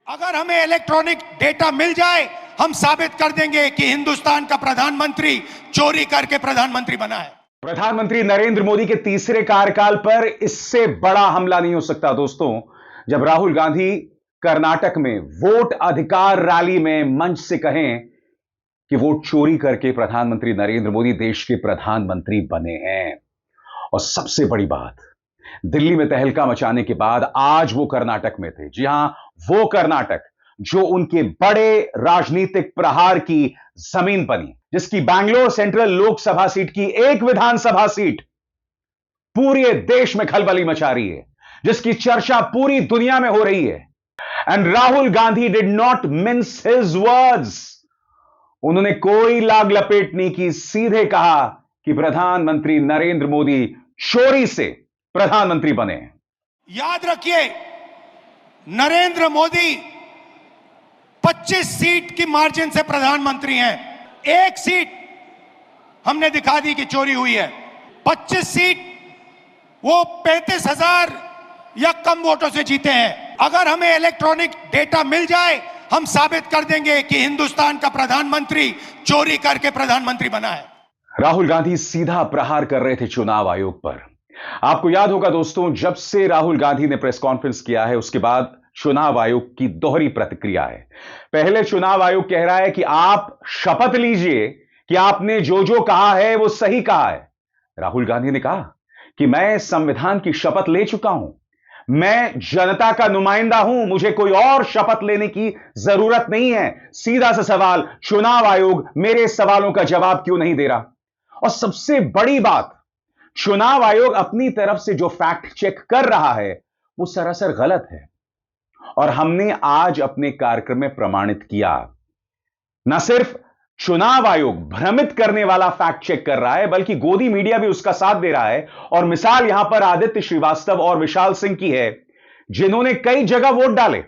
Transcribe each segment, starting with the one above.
अगर हमें electronic data मिल जाए, हम साबित कर देंगे कि हिंदुस्तान का प्रधानमंत्री चोरी करके प्रधानमंत्री बना है। प्रधानमंत्री नरेंद्र मोदी के तीसरे कार्यकाल पर इससे बड़ा हमला नहीं हो सकता दोस्तों, जब राहुल गांधी कर्नाटक में वोट अधिकार रैली में मंच से कहें कि वोट चोरी करके प्रधानमंत्री नरेंद्र मोदी देश के प्रधानमंत्री बने हैं। और सबसे बड़ी बात, दिल्ली में तहलका मचाने के बाद आज वो कर्नाटक में थे। जी हां, वो कर्नाटक जो उनके बड़े राजनीतिक प्रहार की जमीन बनी, जिसकी बैंगलोर सेंट्रल लोकसभा सीट की एक विधानसभा सीट पूरे देश में खलबली मचा रही है, जिसकी चर्चा पूरी दुनिया में हो रही है। And Rahul Gandhi did not mince his words. उन्होंने कोई लाग लपेट नहीं की, सीधे कहा कि प्रधानमंत्री नरेंद्र मोदी चोरी से प्रधानमंत्री बने। याद रखिए, नरेंद्र मोदी 25 सीट की मार्जिन से प्रधानमंत्री हैं। एक सीट हमने दिखा दी कि चोरी हुई है। 25 सीट वो 35,000 या कम वोटों से जीते हैं। अगर हमें इलेक्ट्रॉनिक डेटा मिल जाए, हम साबित कर देंगे कि हिंदुस्तान का प्रधानमंत्री चोरी करके प्रधानमंत्री बना है। राहुल गांधी सीधा प्रहार कर रहे थे चुनाव आयोग पर। आपको याद होगा दोस्तों, जब से राहुल गांधी ने प्रेस कॉन्फ्रेंस किया है, उसके बाद चुनाव आयोग की दोहरी प्रतिक्रिया है। पहले चुनाव आयोग कह रहा है कि आप शपथ लीजिए कि आपने जो जो कहा है वो सही कहा है। राहुल गांधी ने कहा कि मैं संविधान की शपथ ले चुका हूं, मैं जनता का नुमाइंदा हूं, मुझे कोई और शपथ लेने की जरूरत नहीं है। सीधा सा सवाल, चुनाव आयोग मेरे सवालों का जवाब क्यों नहीं दे रहा? और सबसे बड़ी बात, चुनाव आयोग अपनी तरफ से जो फैक्ट चेक कर रहा है वो सरासर गलत है। और हमने आज अपने कार्यक्रम में प्रमाणित किया, न सिर्फ चुनाव आयोग भ्रमित करने वाला फैक्ट चेक कर रहा है, बल्कि गोदी मीडिया भी उसका साथ दे रहा है। और मिसाल यहां पर आदित्य श्रीवास्तव और विशाल सिंह की है, जिन्होंने कई जगह वोट डाले,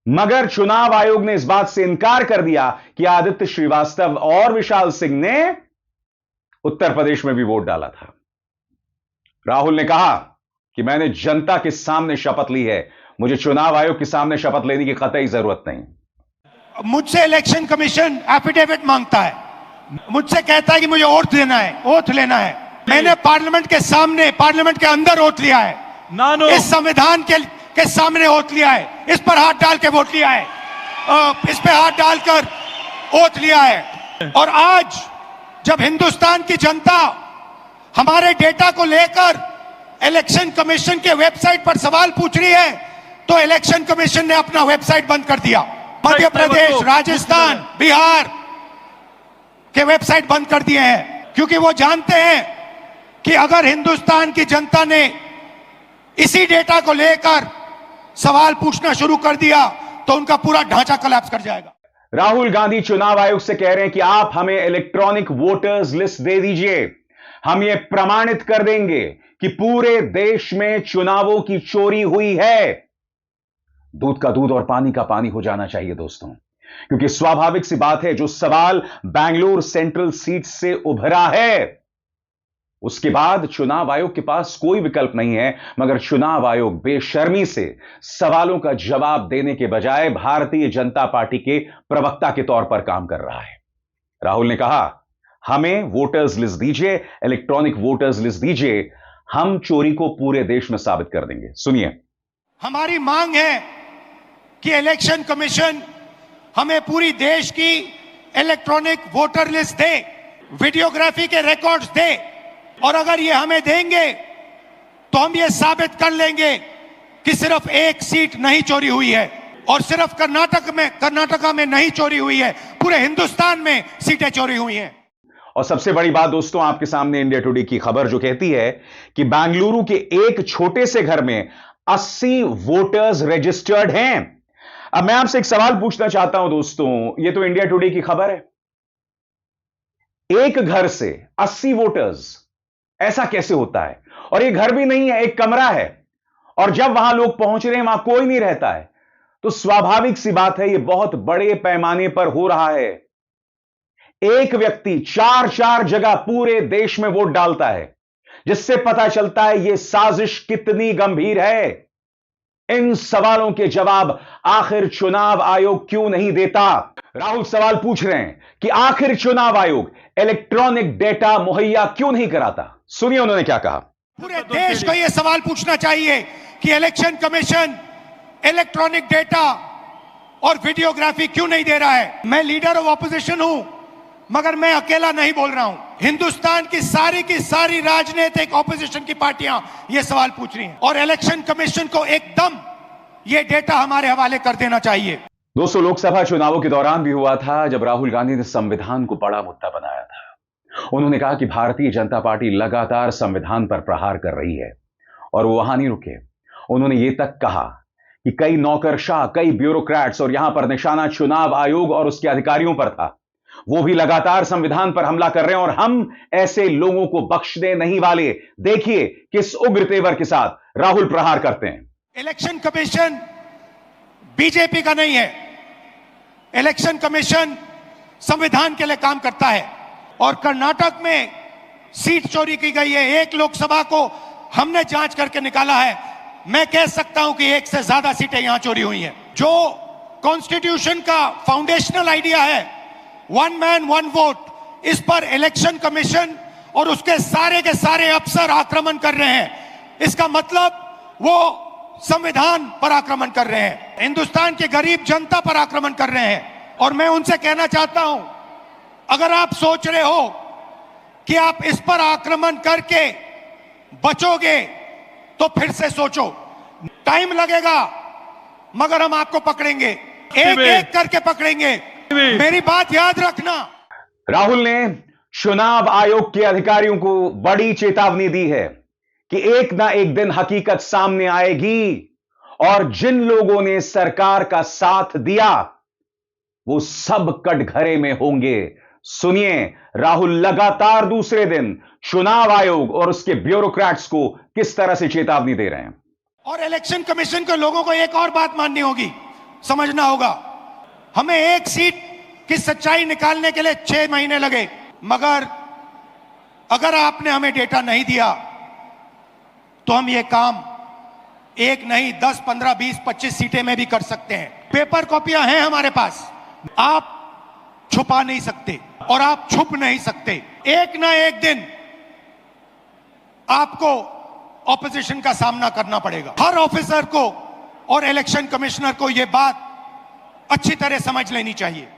मगर चुनाव आयोग ने इस बात से इनकार कर दिया कि आदित्य श्रीवास्तव और विशाल सिंह ने उत्तर प्रदेश में भी वोट डाला था। राहुल ने कहा कि मैंने जनता के सामने शपथ ली है, मुझे चुनाव आयोग के सामने शपथ लेने की कतई जरूरत नहीं। मुझसे इलेक्शन कमीशन एफिडेविट मांगता है, मुझसे कहता है कि मुझे ओथ लेना है। मैंने पार्लियामेंट के सामने, पार्लियामेंट के अंदर ओथ लिया है, इस संविधान के सामने ओथ लिया है, इस पर हाथ डाल के वोट लिया है, इस पे हाथ डालकर ओथ लिया है। और आज जब हिंदुस्तान की जनता हमारे डेटा को लेकर इलेक्शन कमीशन के वेबसाइट पर सवाल पूछ रही है, तो इलेक्शन कमीशन ने अपना वेबसाइट बंद कर दिया। मध्य प्रदेश, राजस्थान, बिहार के वेबसाइट बंद कर दिए हैं, क्योंकि वो जानते हैं कि अगर हिंदुस्तान की जनता ने इसी डेटा को लेकर सवाल पूछना शुरू कर दिया तो उनका पूरा ढांचा कोलैप्स कर जाएगा। राहुल गांधी चुनाव आयोग से कह रहे हैं कि आप हमें इलेक्ट्रॉनिक वोटर्स लिस्ट दे दीजिए, हम ये प्रमाणित कर देंगे कि पूरे देश में चुनावों की चोरी हुई है। दूध का दूध और पानी का पानी हो जाना चाहिए दोस्तों, क्योंकि स्वाभाविक सी बात है, जो सवाल बैंगलोर सेंट्रल सीट से उभरा है, उसके बाद चुनाव आयोग के पास कोई विकल्प नहीं है मगर चुनाव आयोग बेशर्मी से सवालों का जवाब देने के बजाय भारतीय जनता पार्टी के प्रवक्ता के तौर पर काम कर रहा है। राहुल ने कहा, हमें वोटर्स लिस्ट दीजिए, इलेक्ट्रॉनिक वोटर्स लिस्ट दीजिए, हम चोरी को पूरे देश में साबित कर देंगे। सुनिए, हमारी मांग है कि इलेक्शन कमीशन हमें पूरी देश की इलेक्ट्रॉनिक वोटर लिस्ट दे, वीडियोग्राफी के रिकॉर्ड्स दे, और अगर ये हमें देंगे तो हम ये साबित कर लेंगे कि सिर्फ एक सीट नहीं चोरी हुई है, और सिर्फ कर्नाटका में नहीं चोरी हुई है, पूरे हिंदुस्तान में सीटें चोरी हुई हैं। और सबसे बड़ी बात दोस्तों, आपके सामने इंडिया टुडे की खबर जो कहती है कि बेंगलुरु के एक छोटे से घर में 80 वोटर्स रजिस्टर्ड हैं। अब मैं आपसे एक सवाल पूछना चाहता हूं दोस्तों, यह तो इंडिया टुडे की खबर है, एक घर से 80 वोटर्स, ऐसा कैसे होता है? और यह घर भी नहीं है, एक कमरा है, और जब वहां लोग पहुंच रहे हैं वहां कोई नहीं रहता है, तो स्वाभाविक सी बात है, यह बहुत बड़े पैमाने पर हो रहा है। एक व्यक्ति 4 जगह पूरे देश में वोट डालता है, जिससे पता चलता है यह साजिश कितनी गंभीर है। इन सवालों के जवाब आखिर चुनाव आयोग क्यों नहीं देता? राहुल सवाल पूछ रहे हैं कि आखिर चुनाव आयोग इलेक्ट्रॉनिक डेटा मुहैया क्यों नहीं कराता। सुनिए उन्होंने क्या कहा। पूरे देश को यह सवाल पूछना चाहिए कि इलेक्शन कमीशन इलेक्ट्रॉनिक डेटा और वीडियोग्राफी क्यों नहीं दे रहा है। मैं लीडर ऑफ ऑपोजिशन हूं, मगर मैं अकेला नहीं बोल रहा हूं। हिंदुस्तान की सारी राजनीतिक ऑपोजिशन की पार्टियां यह सवाल पूछ रही हैं और इलेक्शन कमीशन को एकदम यह डेटा हमारे हवाले कर देना चाहिए। दोस्तों, लोकसभा चुनावों के दौरान भी हुआ था जब राहुल गांधी ने संविधान को बड़ा मुद्दा बनाया था। उन्होंने कहा कि भारतीय जनता पार्टी लगातार संविधान पर प्रहार कर रही है और वो वहां नहीं रुके। उन्होंने ये तक कहा कि कई नौकरशाह, कई ब्यूरोक्रेट्स और यहां पर निशाना चुनाव आयोग और उसके अधिकारियों पर था, वो भी लगातार संविधान पर हमला कर रहे हैं और हम ऐसे लोगों को बख्शने नहीं वाले। देखिए किस उग्र तेवर के साथ राहुल प्रहार करते हैं। इलेक्शन कमीशन बीजेपी का नहीं है। इलेक्शन कमीशन संविधान के लिए काम करता है और कर्नाटक में सीट चोरी की गई है। एक लोकसभा को हमने जांच करके निकाला है। मैं कह सकता हूं कि एक से ज्यादा सीटें यहां चोरी हुई हैं। जो कॉन्स्टिट्यूशन का फाउंडेशनल आइडिया है, वन मैन वन वोट, इस पर इलेक्शन कमीशन और उसके सारे अफसर आक्रमण कर रहे हैं। इसका मतलब वो संविधान पर आक्रमण कर रहे हैं, हिंदुस्तान की गरीब जनता पर आक्रमण कर रहे हैं। और मैं उनसे कहना चाहता हूं, अगर आप सोच रहे हो कि आप इस पर आक्रमण करके बचोगे तो फिर से सोचो। टाइम लगेगा, मगर हम आपको पकड़ेंगे, एक एक करके पकड़ेंगे। मेरी बात याद रखना। राहुल ने चुनाव आयोग के अधिकारियों को बड़ी चेतावनी दी है कि एक ना एक दिन हकीकत सामने आएगी और जिन लोगों ने सरकार का साथ दिया वो सब कटघरे में होंगे। सुनिए, राहुल लगातार दूसरे दिन चुनाव आयोग और उसके ब्यूरोक्रेट्स को किस तरह से चेतावनी दे रहे हैं। और इलेक्शन कमीशन के लोगों को एक और बात माननी होगी, समझना होगा। हमें एक सीट की सच्चाई निकालने के लिए 6 महीने लगे, मगर अगर आपने हमें डेटा नहीं दिया तो हम ये काम एक नहीं 10, 15, 20, 25 सीटें में भी कर सकते हैं। पेपर कॉपियां हैं हमारे पास, आप छुपा नहीं सकते और आप छुप नहीं सकते। एक ना एक दिन आपको ऑपोजिशन का सामना करना पड़ेगा। हर ऑफिसर को और इलेक्शन कमिश्नर को यह बात अच्छी तरह समझ लेनी चाहिए।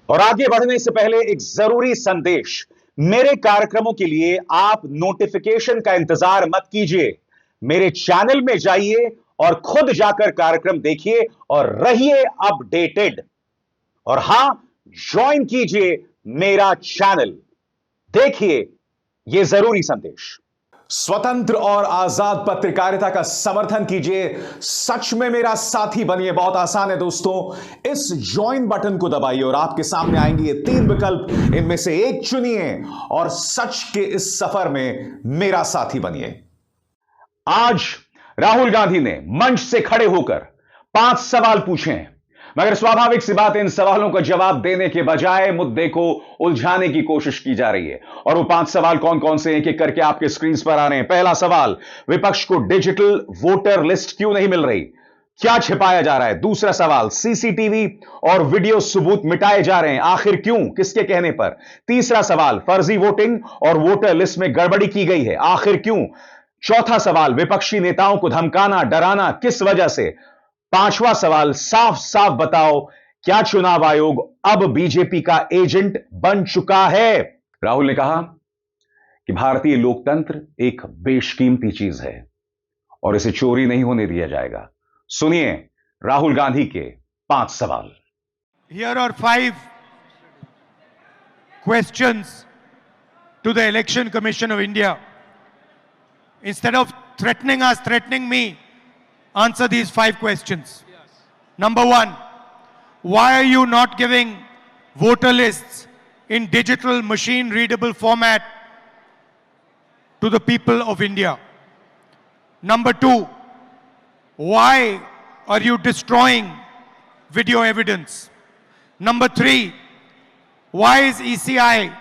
और आगे बढ़ने से पहले एक जरूरी संदेश। मेरे कार्यक्रमों के लिए आप नोटिफिकेशन का इंतजार मत कीजिए, मेरे चैनल में जाइए और खुद जाकर कार्यक्रम देखिए और रहिए अपडेटेड। और हां, ज्वाइन कीजिए मेरा चैनल, देखिए यह जरूरी संदेश। स्वतंत्र और आजाद पत्रकारिता का समर्थन कीजिए, सच में मेरा साथी बनिए। बहुत आसान है दोस्तों, इस ज्वाइन बटन को दबाइए और आपके सामने आएंगे ये 3 विकल्प, इनमें से एक चुनिए और सच के इस सफर में मेरा साथी बनिए। आज राहुल गांधी ने मंच से खड़े होकर 5 सवाल पूछे हैं, मगर स्वाभाविक सी बात, इन सवालों का जवाब देने के बजाय मुद्दे को उलझाने की कोशिश की जा रही है। और वो 5 सवाल कौन कौन से एक एक करके आपके स्क्रीन पर आ रहे हैं। पहला सवाल, विपक्ष को डिजिटल वोटर लिस्ट क्यों नहीं मिल रही, क्या छिपाया जा रहा है। दूसरा सवाल, सीसीटीवी और वीडियो सबूत मिटाए जा रहे हैं, आखिर क्यों, किसके कहने पर। तीसरा सवाल, फर्जी वोटिंग और वोटर लिस्ट में गड़बड़ी की गई है, आखिर क्यों। चौथा सवाल, विपक्षी नेताओं को धमकाना डराना किस वजह से। पांचवा सवाल, साफ साफ बताओ क्या चुनाव आयोग अब बीजेपी का एजेंट बन चुका है। राहुल ने कहा कि भारतीय लोकतंत्र एक बेशकीमती चीज है और इसे चोरी नहीं होने दिया जाएगा। सुनिए राहुल गांधी के 5 सवाल। Here are 5 questions to the Election Commission of India. Instead of threatening us, threatening me, answer these 5 questions. Number 1, why are you not giving voter lists in digital machine readable format to the people of India? Number 2, why are you destroying video evidence? Number 3, why is ECI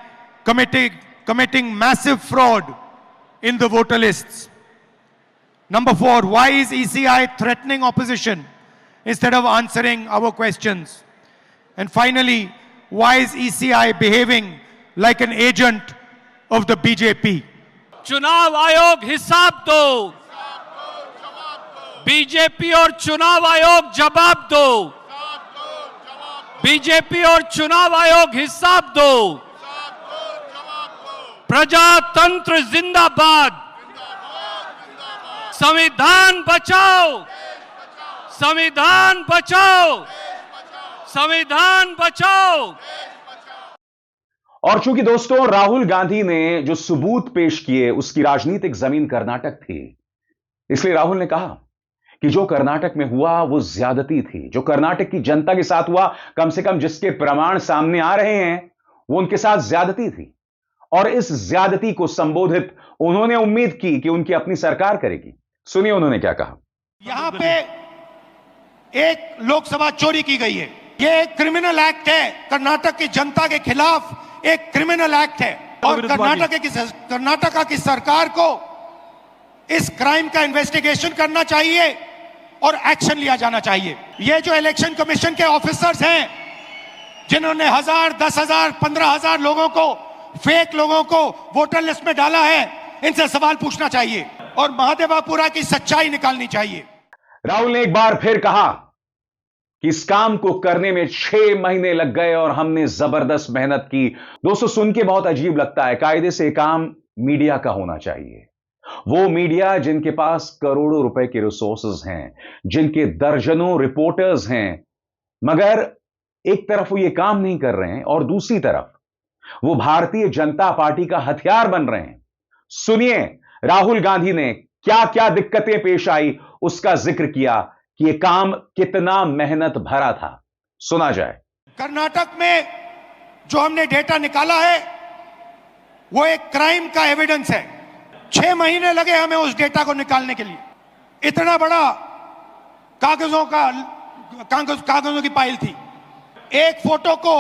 committing massive fraud in the voter lists? Number 4, why is ECI threatening opposition instead of answering our questions? And finally, why is ECI behaving like an agent of the BJP? चुनाव आयोग हिसाब दो, BJP और चुनाव आयोग जवाब दो, BJP और चुनाव आयोग हिसाब दो, प्रजातंत्र जिंदाबाद, संविधान बचाओ, संविधान बचाओ, संविधान बचाओ। और चूंकि दोस्तों राहुल गांधी ने जो सबूत पेश किए उसकी राजनीतिक जमीन कर्नाटक थी, इसलिए राहुल ने कहा कि जो कर्नाटक में हुआ वो ज्यादती थी, जो कर्नाटक की जनता के साथ हुआ, कम से कम जिसके प्रमाण सामने आ रहे हैं, वो उनके साथ ज्यादती थी। और इस ज्यादती को संबोधित उन्होंने उम्मीद की कि उनकी अपनी सरकार करेगी। सुनिए उन्होंने क्या कहा। यहां पे एक लोकसभा चोरी की गई है, यह एक क्रिमिनल एक्ट है, कर्नाटक की जनता के खिलाफ एक क्रिमिनल एक्ट है और कर्नाटका की सरकार को इस क्राइम का इन्वेस्टिगेशन करना चाहिए और एक्शन लिया जाना चाहिए। ये जो इलेक्शन कमीशन के ऑफिसर्स हैं जिन्होंने 1000, 10,000, 15,000 लोगों को, फेक लोगों को वोटर लिस्ट में डाला है, इनसे सवाल पूछना चाहिए और महादेवापुरा की सच्चाई निकालनी चाहिए। राहुल ने एक बार फिर कहा कि इस काम को करने में 6 महीने लग गए और हमने जबरदस्त मेहनत की। दोस्तों सुन के बहुत अजीब लगता है, कायदे से काम मीडिया का होना चाहिए, वो मीडिया जिनके पास करोड़ों रुपए के रिसोर्सेज हैं, जिनके दर्जनों रिपोर्टर्स हैं, मगर एक तरफ वो ये काम नहीं कर रहे हैं और दूसरी तरफ वो भारतीय जनता पार्टी का हथियार बन रहे हैं। सुनिए राहुल गांधी ने क्या क्या दिक्कतें पेश आई, उसका जिक्र किया कि यह काम कितना मेहनत भरा था। सुना जाए। कर्नाटक में जो हमने डेटा निकाला है वो एक क्राइम का एविडेंस है। 6 महीने लगे हमें उस डेटा को निकालने के लिए। इतना बड़ा कागजों की पाइल थी। एक फोटो को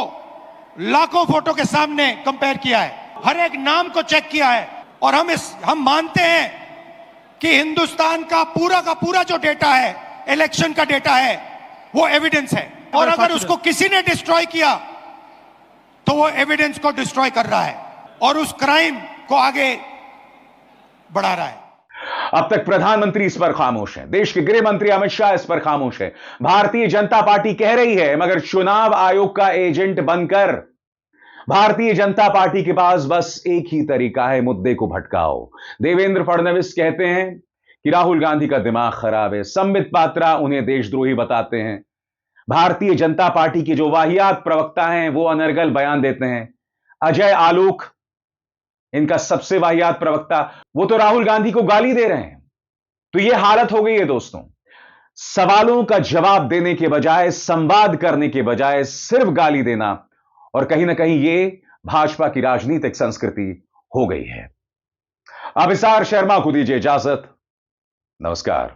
लाखों फोटो के सामने कंपेयर किया है, हर एक नाम को चेक किया है और हम मानते हैं कि हिंदुस्तान का पूरा जो डेटा है, इलेक्शन का डेटा है, वो एविडेंस है और अगर उसको किसी ने डिस्ट्रॉय किया तो वो एविडेंस को डिस्ट्रॉय कर रहा है और उस क्राइम को आगे बढ़ा रहा है। अब तक प्रधानमंत्री इस पर खामोश हैं, देश के गृह मंत्री अमित शाह इस पर खामोश है, भारतीय जनता पार्टी कह रही है, मगर चुनाव आयोग का एजेंट बनकर भारतीय जनता पार्टी के पास बस एक ही तरीका है, मुद्दे को भटकाओ। देवेंद्र फडणवीस कहते हैं कि राहुल गांधी का दिमाग खराब है, संबित पात्रा उन्हें देशद्रोही बताते हैं, भारतीय जनता पार्टी के जो वाहियात प्रवक्ता हैं वो अनर्गल बयान देते हैं, अजय आलोक इनका सबसे वाहियात प्रवक्ता, वो तो राहुल गांधी को गाली दे रहे हैं। तो यह हालत हो गई है दोस्तों, सवालों का जवाब देने के बजाय, संवाद करने के बजाय सिर्फ गाली देना, और कहीं ना कहीं यह भाजपा की राजनीतिक संस्कृति हो गई है। अभिसार शर्मा को दीजिए इजाजत। नमस्कार।